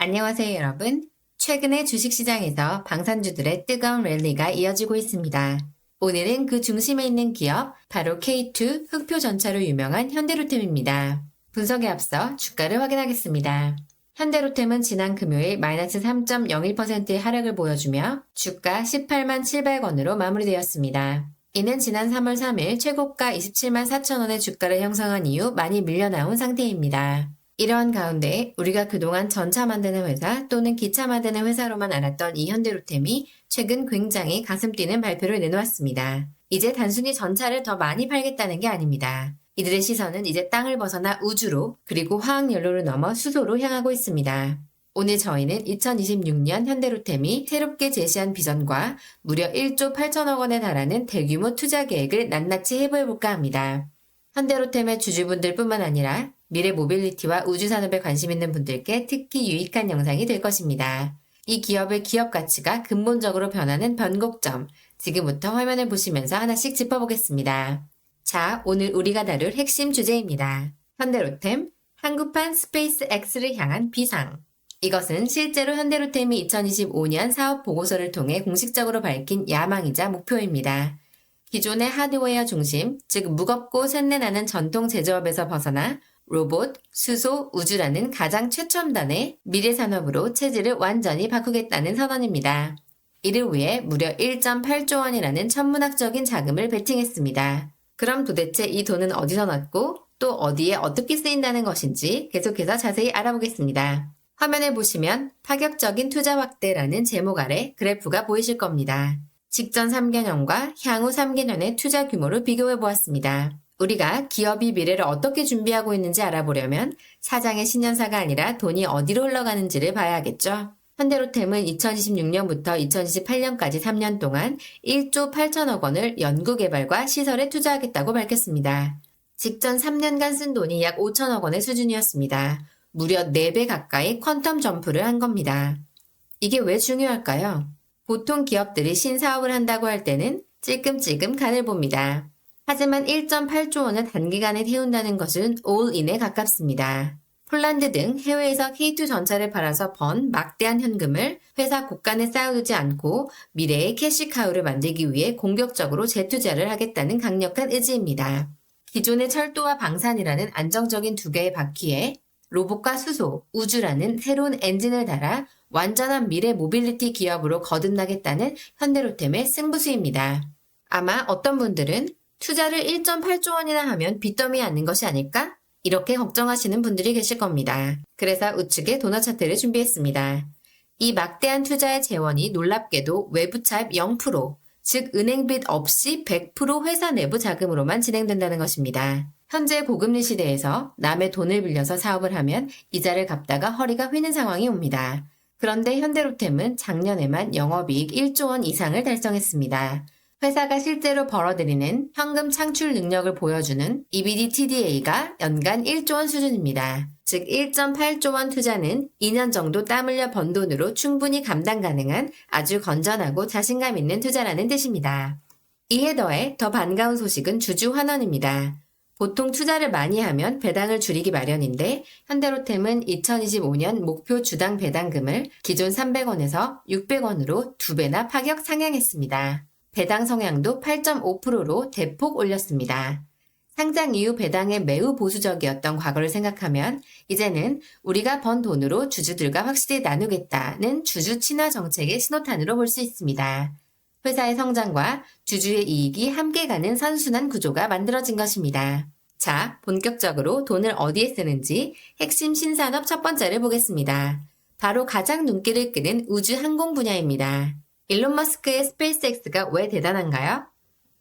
안녕하세요, 여러분. 최근에 주식시장에서 방산주들의 뜨거운 랠리가 이어지고 있습니다. 오늘은 그 중심에 있는 기업, 바로 K2 흑표 전차로 유명한 현대로템입니다. 분석에 앞서 주가를 확인하겠습니다. 현대로템은 지난 금요일 마이너스 3.01%의 하락을 보여주며 주가 18만 700원으로 마무리되었습니다. 이는 지난 3월 3일 최고가 27만 4천원의 주가를 형성한 이후 많이 밀려나온 상태입니다. 이러한 가운데 우리가 그동안 전차 만드는 회사 또는 기차 만드는 회사로만 알았던 이 현대로템이 최근 굉장히 가슴 뛰는 발표를 내놓았습니다. 이제 단순히 전차를 더 많이 팔겠다는 게 아닙니다. 이들의 시선은 이제 땅을 벗어나 우주로 그리고 화학연료를 넘어 수소로 향하고 있습니다. 오늘 저희는 2026년 현대로템이 새롭게 제시한 비전과 무려 1조 8천억 원에 달하는 대규모 투자 계획을 낱낱이 해보볼까 합니다. 현대로템의 주주분들 뿐만 아니라 미래 모빌리티와 우주산업에 관심 있는 분들께 특히 유익한 영상이 될 것입니다. 이 기업의 기업 가치가 근본적으로 변하는 변곡점, 지금부터 화면을 보시면서 하나씩 짚어보겠습니다. 자, 오늘 우리가 다룰 핵심 주제입니다. 현대로템, 한국판 스페이스 X를 향한 비상. 이것은 실제로 현대로템이 2025년 사업 보고서를 통해 공식적으로 밝힌 야망이자 목표입니다. 기존의 하드웨어 중심, 즉 무겁고 쇳내나는 전통 제조업에서 벗어나 로봇, 수소, 우주라는 가장 최첨단의 미래 산업으로 체질을 완전히 바꾸겠다는 선언입니다. 이를 위해 무려 1.8조 원이라는 천문학적인 자금을 베팅했습니다. 그럼 도대체 이 돈은 어디서 났고 또 어디에 어떻게 쓰인다는 것인지 계속해서 자세히 알아보겠습니다. 화면에 보시면 파격적인 투자 확대라는 제목 아래 그래프가 보이실 겁니다. 직전 3개년과 향후 3개년의 투자 규모를 비교해 보았습니다. 우리가 기업이 미래를 어떻게 준비하고 있는지 알아보려면 사장의 신년사가 아니라 돈이 어디로 흘러가는지를 봐야겠죠. 현대로템은 2026년부터 2028년까지 3년 동안 1조 8천억 원을 연구개발과 시설에 투자하겠다고 밝혔습니다. 직전 3년간 쓴 돈이 약 5천억 원의 수준이었습니다. 무려 4배 가까이 퀀텀 점프를 한 겁니다. 이게 왜 중요할까요? 보통 기업들이 신사업을 한다고 할 때는 찔끔찔끔 간을 봅니다. 하지만 1.8조 원을 단기간에 태운다는 것은 올인에 가깝습니다. 폴란드 등 해외에서 K2 전차를 팔아서 번 막대한 현금을 회사 곳간에 쌓아두지 않고 미래의 캐시카우를 만들기 위해 공격적으로 재투자를 하겠다는 강력한 의지입니다. 기존의 철도와 방산이라는 안정적인 두 개의 바퀴에 로봇과 수소, 우주라는 새로운 엔진을 달아 완전한 미래 모빌리티 기업으로 거듭나겠다는 현대로템의 승부수입니다. 아마 어떤 분들은 투자를 1.8조 원이나 하면 빚더미에 앉는 것이 아닐까? 이렇게 걱정하시는 분들이 계실 겁니다. 그래서 우측에 도넛 차트를 준비했습니다. 이 막대한 투자의 재원이 놀랍게도 외부 차입 0%, 즉 은행빚 없이 100% 회사 내부 자금으로만 진행된다는 것입니다. 현재 고금리 시대에서 남의 돈을 빌려서 사업을 하면 이자를 갚다가 허리가 휘는 상황이 옵니다. 그런데 현대로템은 작년에만 영업이익 1조 원 이상을 달성했습니다. 회사가 실제로 벌어들이는 현금 창출 능력을 보여주는 EBITDA가 연간 1조 원 수준입니다. 즉 1.8조 원 투자는 2년 정도 땀 흘려 번 돈으로 충분히 감당 가능한 아주 건전하고 자신감 있는 투자라는 뜻입니다. 이에 더해 더 반가운 소식은 주주 환원입니다. 보통 투자를 많이 하면 배당을 줄이기 마련인데 현대로템은 2025년 목표 주당 배당금을 기존 300원에서 600원으로 2배나 파격 상향했습니다. 배당 성향도 8.5%로 대폭 올렸습니다. 상장 이후 배당에 매우 보수적이었던 과거를 생각하면 이제는 우리가 번 돈으로 주주들과 확실히 나누겠다는 주주 친화 정책의 신호탄으로 볼 수 있습니다. 회사의 성장과 주주의 이익이 함께 가는 선순환 구조가 만들어진 것입니다. 자, 본격적으로 돈을 어디에 쓰는지 핵심 신산업 첫 번째를 보겠습니다. 바로 가장 눈길을 끄는 우주 항공 분야입니다. 일론 머스크의 스페이스X가 왜 대단한가요?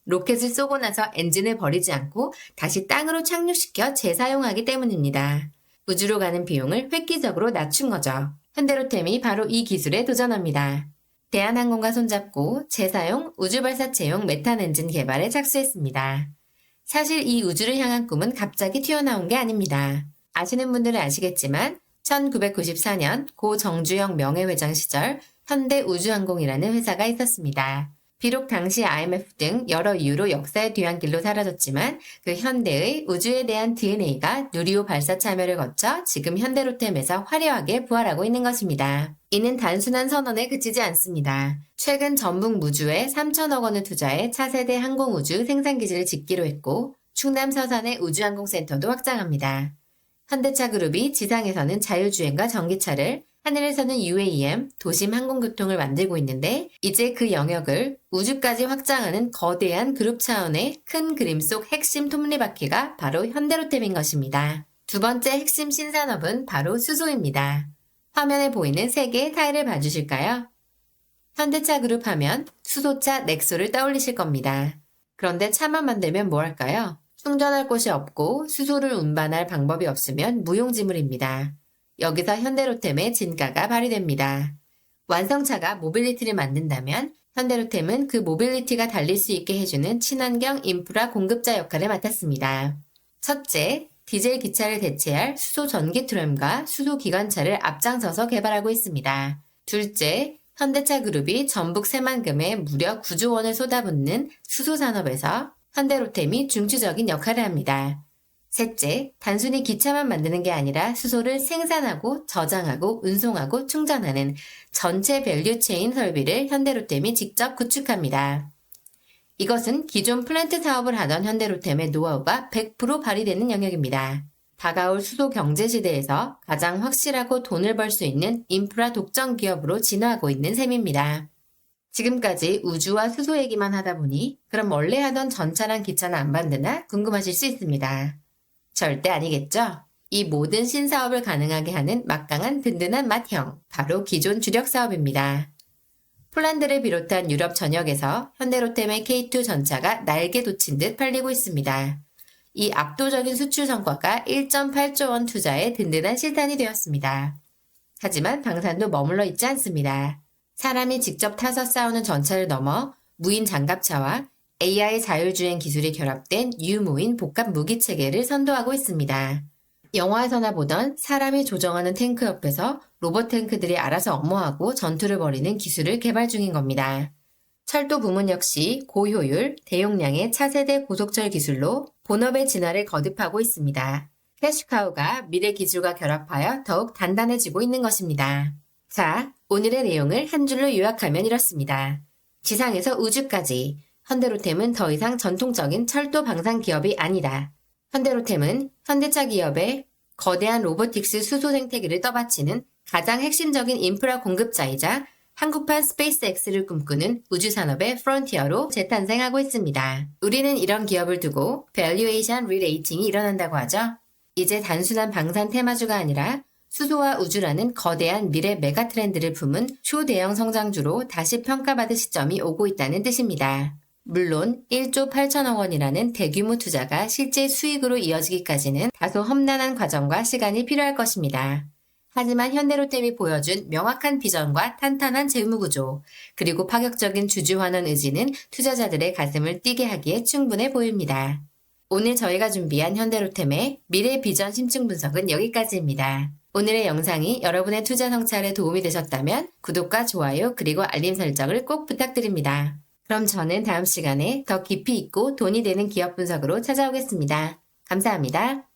로켓을 쏘고 나서 엔진을 버리지 않고 다시 땅으로 착륙시켜 재사용하기 때문입니다. 우주로 가는 비용을 획기적으로 낮춘 거죠. 현대로템이 바로 이 기술에 도전합니다. 대한항공과 손잡고 재사용 우주발사체용 메탄 엔진 개발에 착수했습니다. 사실 이 우주를 향한 꿈은 갑자기 튀어나온 게 아닙니다. 아시는 분들은 아시겠지만 1994년 고 정주영 명예회장 시절 현대우주항공이라는 회사가 있었습니다. 비록 당시 IMF 등 여러 이유로 역사의 뒤안길로 사라졌지만 그 현대의 우주에 대한 DNA가 누리호 발사 참여를 거쳐 지금 현대로템에서 화려하게 부활하고 있는 것입니다. 이는 단순한 선언에 그치지 않습니다. 최근 전북 무주에 3천억 원을 투자해 차세대 항공우주 생산기지를 짓기로 했고 충남 서산의 우주항공센터도 확장합니다. 현대차 그룹이 지상에서는 자율주행과 전기차를, 하늘에서는 UAM, 도심 항공교통을 만들고 있는데 이제 그 영역을 우주까지 확장하는 거대한 그룹 차원의 큰 그림 속 핵심 톱니바퀴가 바로 현대로템인 것입니다. 두 번째 핵심 신산업은 바로 수소입니다. 화면에 보이는 3개의 타일을 봐주실까요? 현대차 그룹 하면 수소차 넥소를 떠올리실 겁니다. 그런데 차만 만들면 뭐 할까요? 충전할 곳이 없고 수소를 운반할 방법이 없으면 무용지물입니다. 여기서 현대로템의 진가가 발휘됩니다. 완성차가 모빌리티를 만든다면 현대로템은 그 모빌리티가 달릴 수 있게 해주는 친환경 인프라 공급자 역할을 맡았습니다. 첫째, 디젤 기차를 대체할 수소 전기 트램과 수소 기관차를 앞장서서 개발하고 있습니다. 둘째, 현대차 그룹이 전북 새만금에 무려 9조 원을 쏟아붓는 수소 산업에서 현대로템이 중추적인 역할을 합니다. 셋째, 단순히 기차만 만드는 게 아니라 수소를 생산하고 저장하고 운송하고 충전하는 전체 밸류체인 설비를 현대로템이 직접 구축합니다. 이것은 기존 플랜트 사업을 하던 현대로템의 노하우가 100% 발휘되는 영역입니다. 다가올 수소 경제 시대에서 가장 확실하고 돈을 벌 수 있는 인프라 독점 기업으로 진화하고 있는 셈입니다. 지금까지 우주와 수소 얘기만 하다 보니 그럼 원래 하던 전차랑 기차는 안 만드나 궁금하실 수 있습니다. 절대 아니겠죠? 이 모든 신사업을 가능하게 하는 막강한 든든한 맏형, 바로 기존 주력 사업입니다. 폴란드를 비롯한 유럽 전역에서 현대로템의 K2 전차가 날개 돋친 듯 팔리고 있습니다. 이 압도적인 수출 성과가 1.8조 원 투자의 든든한 실탄이 되었습니다. 하지만 방산도 머물러 있지 않습니다. 사람이 직접 타서 싸우는 전차를 넘어 무인 장갑차와 AI 자율주행 기술이 결합된 유무인 복합 무기 체계를 선도하고 있습니다. 영화에서나 보던 사람이 조정하는 탱크 옆에서 로봇 탱크들이 알아서 엄호하고 전투를 벌이는 기술을 개발 중인 겁니다. 철도 부문 역시 고효율, 대용량의 차세대 고속철 기술로 본업의 진화를 거듭하고 있습니다. 캐시카우가 미래 기술과 결합하여 더욱 단단해지고 있는 것입니다. 자, 오늘의 내용을 한 줄로 요약하면 이렇습니다. 지상에서 우주까지 현대로템은 더 이상 전통적인 철도 방산 기업이 아니다. 현대로템은 현대차 기업의 거대한 로보틱스 수소 생태계를 떠받치는 가장 핵심적인 인프라 공급자이자 한국판 스페이스X를 꿈꾸는 우주산업의 프론티어로 재탄생하고 있습니다. 우리는 이런 기업을 두고 밸류에이션 리레이팅이 일어난다고 하죠. 이제 단순한 방산 테마주가 아니라 수소와 우주라는 거대한 미래 메가 트렌드를 품은 초대형 성장주로 다시 평가받을 시점이 오고 있다는 뜻입니다. 물론 1조 8천억 원이라는 대규모 투자가 실제 수익으로 이어지기까지는 다소 험난한 과정과 시간이 필요할 것입니다. 하지만 현대로템이 보여준 명확한 비전과 탄탄한 재무구조, 그리고 파격적인 주주환원 의지는 투자자들의 가슴을 뛰게 하기에 충분해 보입니다. 오늘 저희가 준비한 현대로템의 미래 비전 심층 분석은 여기까지입니다. 오늘의 영상이 여러분의 투자 성찰에 도움이 되셨다면 구독과 좋아요 그리고 알림 설정을 꼭 부탁드립니다. 그럼 저는 다음 시간에 더 깊이 있고 돈이 되는 기업 분석으로 찾아오겠습니다. 감사합니다.